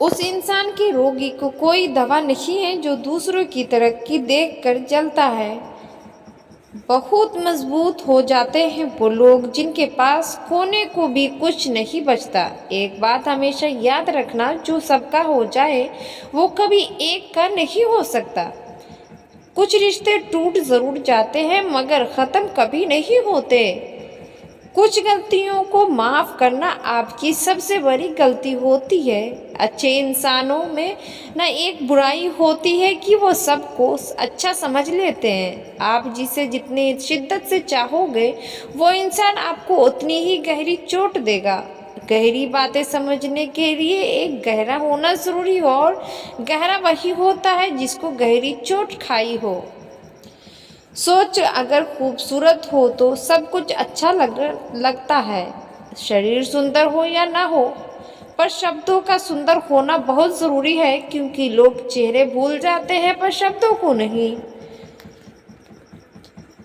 उस इंसान के रोगी को कोई दवा नहीं है जो दूसरों की तरक्की देखकर जलता है। बहुत मजबूत हो जाते हैं वो लोग जिनके पास खोने को भी कुछ नहीं बचता। एक बात हमेशा याद रखना, जो सबका हो जाए वो कभी एक का नहीं हो सकता। कुछ रिश्ते टूट जरूर जाते हैं मगर ख़त्म कभी नहीं होते। कुछ गलतियों को माफ़ करना आपकी सबसे बड़ी गलती होती है। अच्छे इंसानों में न एक बुराई होती है कि वो सबको अच्छा समझ लेते हैं। आप जिसे जितनी शिद्दत से चाहोगे वो इंसान आपको उतनी ही गहरी चोट देगा। गहरी बातें समझने के लिए एक गहरा होना ज़रूरी हो, और गहरा वही होता है जिसको गहरी चोट खाई हो। सोच अगर खूबसूरत हो तो सब कुछ अच्छा लगता है, शरीर सुंदर हो या ना हो। पर शब्दों का सुंदर होना बहुत ज़रूरी है, क्योंकि लोग चेहरे भूल जाते हैं पर शब्दों को नहीं।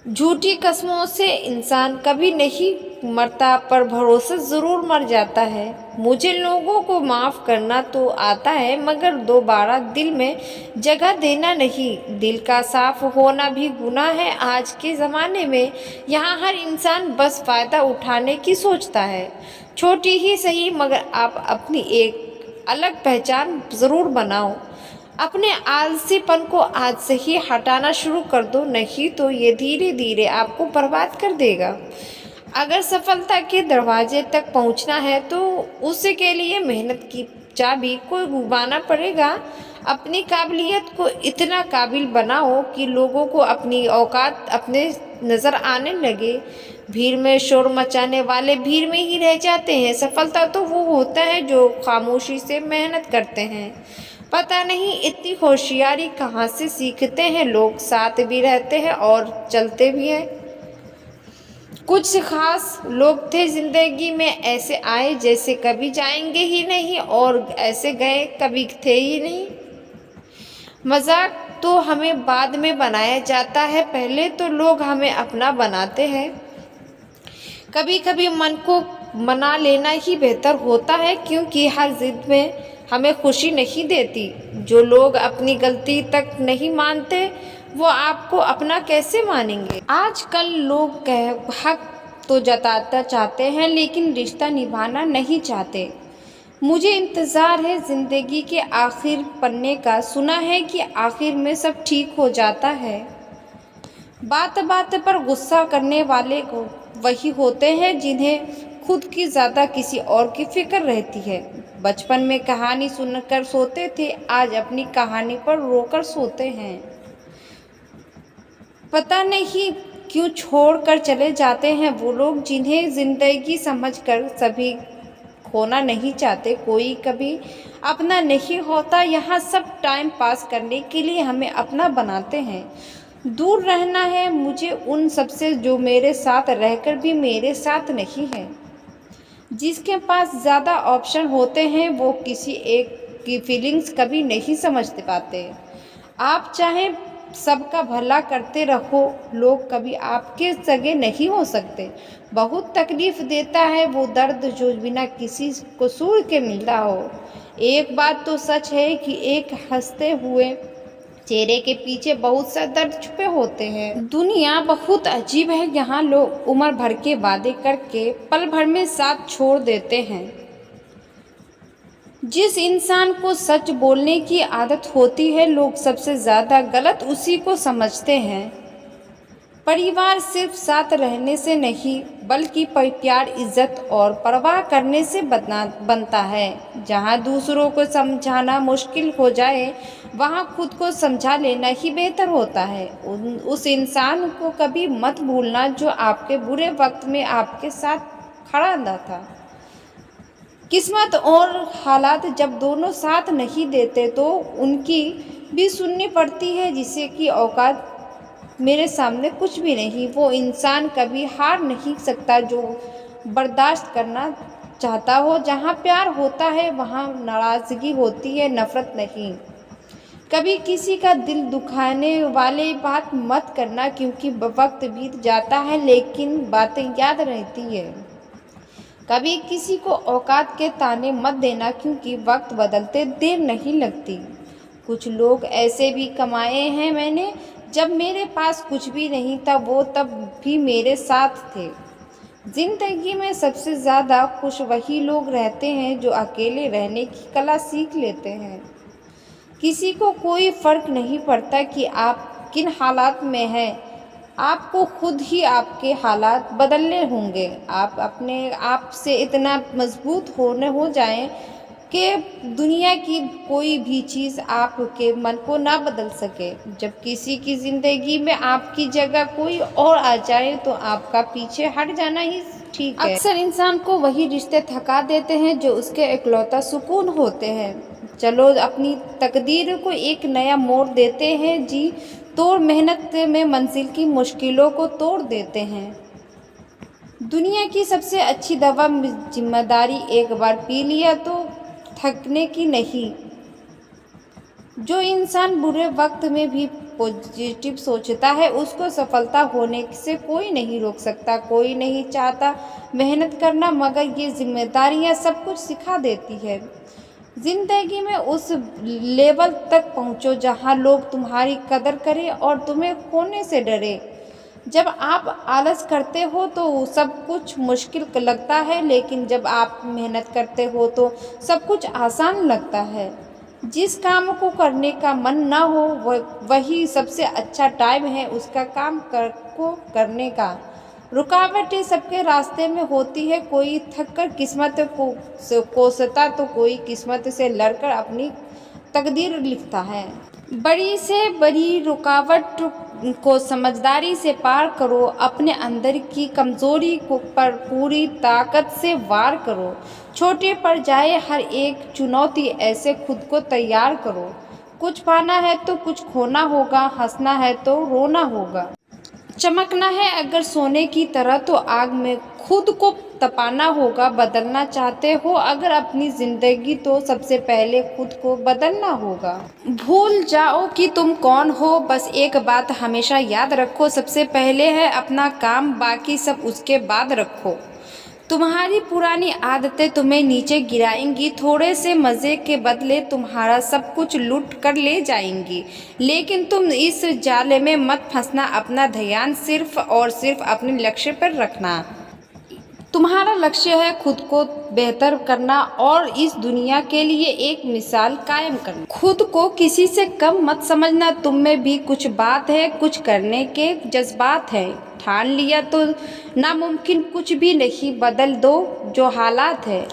झूठी कस्मों से इंसान कभी नहीं मरता पर भरोसा ज़रूर मर जाता है। मुझे लोगों को माफ़ करना तो आता है मगर दोबारा दिल में जगह देना नहीं। दिल का साफ होना भी गुनाह है आज के ज़माने में। यहाँ हर इंसान बस फ़ायदा उठाने की सोचता है। छोटी ही सही मगर आप अपनी एक अलग पहचान ज़रूर बनाओ। अपने आलसीपन को आज से ही हटाना शुरू कर दो, नहीं तो ये धीरे धीरे आपको बर्बाद कर देगा। अगर सफलता के दरवाजे तक पहुंचना है तो उसे के लिए मेहनत की चाबी को डुबाना पड़ेगा। अपनी काबिलियत को इतना काबिल बनाओ कि लोगों को अपनी औकात अपने नज़र आने लगे। भीड़ में शोर मचाने वाले भीड़ में ही रह जाते हैं। सफलता तो वो होता है जो खामोशी से मेहनत करते हैं। पता नहीं इतनी होशियारी कहाँ से सीखते हैं लोग। साथ भी रहते हैं और चलते भी हैं। कुछ खास लोग थे जिंदगी में, ऐसे आए जैसे कभी जाएंगे ही नहीं और ऐसे गए कभी थे ही नहीं। मजाक तो हमें बाद में बनाया जाता है, पहले तो लोग हमें अपना बनाते हैं। कभी कभी मन को मना लेना ही बेहतर होता है, क्योंकि हर जिद में हमें खुशी नहीं देती। जो लोग अपनी गलती तक नहीं मानते वो आपको अपना कैसे मानेंगे। आजकल लोग हक तो जताना चाहते हैं लेकिन रिश्ता निभाना नहीं चाहते। मुझे इंतज़ार है ज़िंदगी के आखिर पन्ने का। सुना है कि आखिर में सब ठीक हो जाता है। बात बात पर गुस्सा करने वाले को वही होते हैं जिन्हें खुद की ज़्यादा किसी और की फिक्र रहती है। बचपन में कहानी सुनकर सोते थे, आज अपनी कहानी पर रोकर सोते हैं। पता नहीं क्यों छोड़कर चले जाते हैं वो लोग जिन्हें ज़िंदगी समझकर सभी खोना नहीं चाहते। कोई कभी अपना नहीं होता, यहाँ सब टाइम पास करने के लिए हमें अपना बनाते हैं। दूर रहना है मुझे उन सबसे जो मेरे साथ रहकर भी मेरे साथ नहीं है। जिसके पास ज़्यादा ऑप्शन होते हैं वो किसी एक की फीलिंग्स कभी नहीं समझ पाते। आप चाहे सबका भला करते रहो, लोग कभी आपके सगे नहीं हो सकते। बहुत तकलीफ़ देता है वो दर्द जो बिना किसी कसूर के मिलता हो। एक बात तो सच है कि एक हंसते हुए चेहरे के पीछे बहुत सा दर्द छुपे होते हैं। दुनिया बहुत अजीब है, यहाँ लोग उम्र भर के वादे करके पल भर में साथ छोड़ देते हैं। जिस इंसान को सच बोलने की आदत होती है लोग सबसे ज़्यादा गलत उसी को समझते हैं। परिवार सिर्फ साथ रहने से नहीं बल्कि प्यार, इज्जत और परवाह करने से बनता है। जहाँ दूसरों को समझाना मुश्किल हो जाए वहाँ खुद को समझा लेना ही बेहतर होता है। उस इंसान को कभी मत भूलना जो आपके बुरे वक्त में आपके साथ खड़ा ना था। किस्मत और हालात जब दोनों साथ नहीं देते तो उनकी भी सुननी पड़ती है, जिसे कि औकात मेरे सामने कुछ भी नहीं। वो इंसान कभी हार नहीं सकता जो बर्दाश्त करना चाहता हो। जहाँ प्यार होता है वहाँ नाराज़गी होती है, नफ़रत नहीं। कभी किसी का दिल दुखाने वाली बात मत करना, क्योंकि वक्त बीत जाता है लेकिन बातें याद रहती है। कभी किसी को औकात के ताने मत देना, क्योंकि वक्त बदलते देर नहीं लगती। कुछ लोग ऐसे भी कमाए हैं मैंने, जब मेरे पास कुछ भी नहीं था वो तब भी मेरे साथ थे। जिंदगी में सबसे ज़्यादा खुश वही लोग रहते हैं जो अकेले रहने की कला सीख लेते हैं। किसी को कोई फ़र्क नहीं पड़ता कि आप किन हालात में हैं, आपको खुद ही आपके हालात बदलने होंगे। आप अपने आप से इतना मजबूत हो जाएं कि दुनिया की कोई भी चीज़ आपके मन को ना बदल सके। जब किसी की ज़िंदगी में आपकी जगह कोई और आ जाए तो आपका पीछे हट जाना ही ठीक है। अक्सर इंसान को वही रिश्ते थका देते हैं जो उसके इकलौता सुकून होते हैं। चलो अपनी तकदीर को एक नया मोड़ देते हैं जी, तोड़ मेहनत में मंजिल की मुश्किलों को तोड़ देते हैं। दुनिया की सबसे अच्छी दवा जिम्मेदारी, एक बार पी लिया तो थकने की नहीं। जो इंसान बुरे वक्त में भी पॉजिटिव सोचता है उसको सफलता होने से कोई नहीं रोक सकता। कोई नहीं चाहता मेहनत करना, मगर ये जिम्मेदारियां सब कुछ सिखा देती है। ज़िंदगी में उस लेवल तक पहुँचो जहाँ लोग तुम्हारी कदर करें और तुम्हें खोने से डरे। जब आप आलस करते हो तो सब कुछ मुश्किल लगता है, लेकिन जब आप मेहनत करते हो तो सब कुछ आसान लगता है। जिस काम को करने का मन ना हो वही सबसे अच्छा टाइम है उसका काम करने का। रुकावटें सबके रास्ते में होती है, कोई थककर किस्मत को कोसता तो कोई किस्मत से लड़कर अपनी तकदीर लिखता है। बड़ी से बड़ी रुकावट को समझदारी से पार करो, अपने अंदर की कमज़ोरी को पर पूरी ताकत से वार करो। छोटे पर जाए हर एक चुनौती, ऐसे खुद को तैयार करो। कुछ पाना है तो कुछ खोना होगा, हंसना है तो रोना होगा। चमकना है अगर सोने की तरह तो आग में खुद को तपाना होगा। बदलना चाहते हो अगर अपनी ज़िंदगी तो सबसे पहले खुद को बदलना होगा। भूल जाओ कि तुम कौन हो, बस एक बात हमेशा याद रखो, सबसे पहले है अपना काम, बाकी सब उसके बाद रखो। तुम्हारी पुरानी आदतें तुम्हें नीचे गिराएंगी, थोड़े से मज़े के बदले तुम्हारा सब कुछ लूट कर ले जाएंगी। लेकिन तुम इस जाले में मत फंसना, अपना ध्यान सिर्फ और सिर्फ अपने लक्ष्य पर रखना। तुम्हारा लक्ष्य है खुद को बेहतर करना और इस दुनिया के लिए एक मिसाल कायम करना। खुद को किसी से कम मत समझना, तुम में भी कुछ बात है, कुछ करने के जज्बात है। ठान लिया तो नामुमकिन कुछ भी नहीं, बदल दो जो हालात है।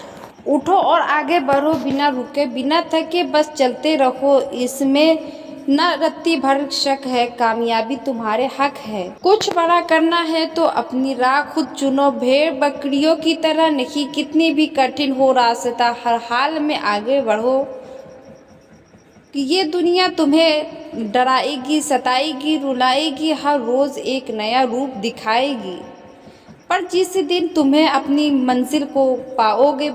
उठो और आगे बढ़ो, बिना रुके बिना थके बस चलते रहो। इसमें न रत्ती भर शक है, कामयाबी तुम्हारे हक है। कुछ बड़ा करना है तो अपनी राह खुद चुनो, भेड़ बकरियों की तरह नहीं। कितनी भी कठिन हो रास्ता, हर हाल में आगे बढ़ो। कि ये दुनिया तुम्हें डराएगी, सताएगी, रुलाएगी, हर रोज़ एक नया रूप दिखाएगी। पर जिस दिन तुम्हें अपनी मंजिल को पाओगे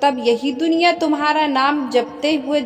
तब यही दुनिया तुम्हारा नाम जपते हुए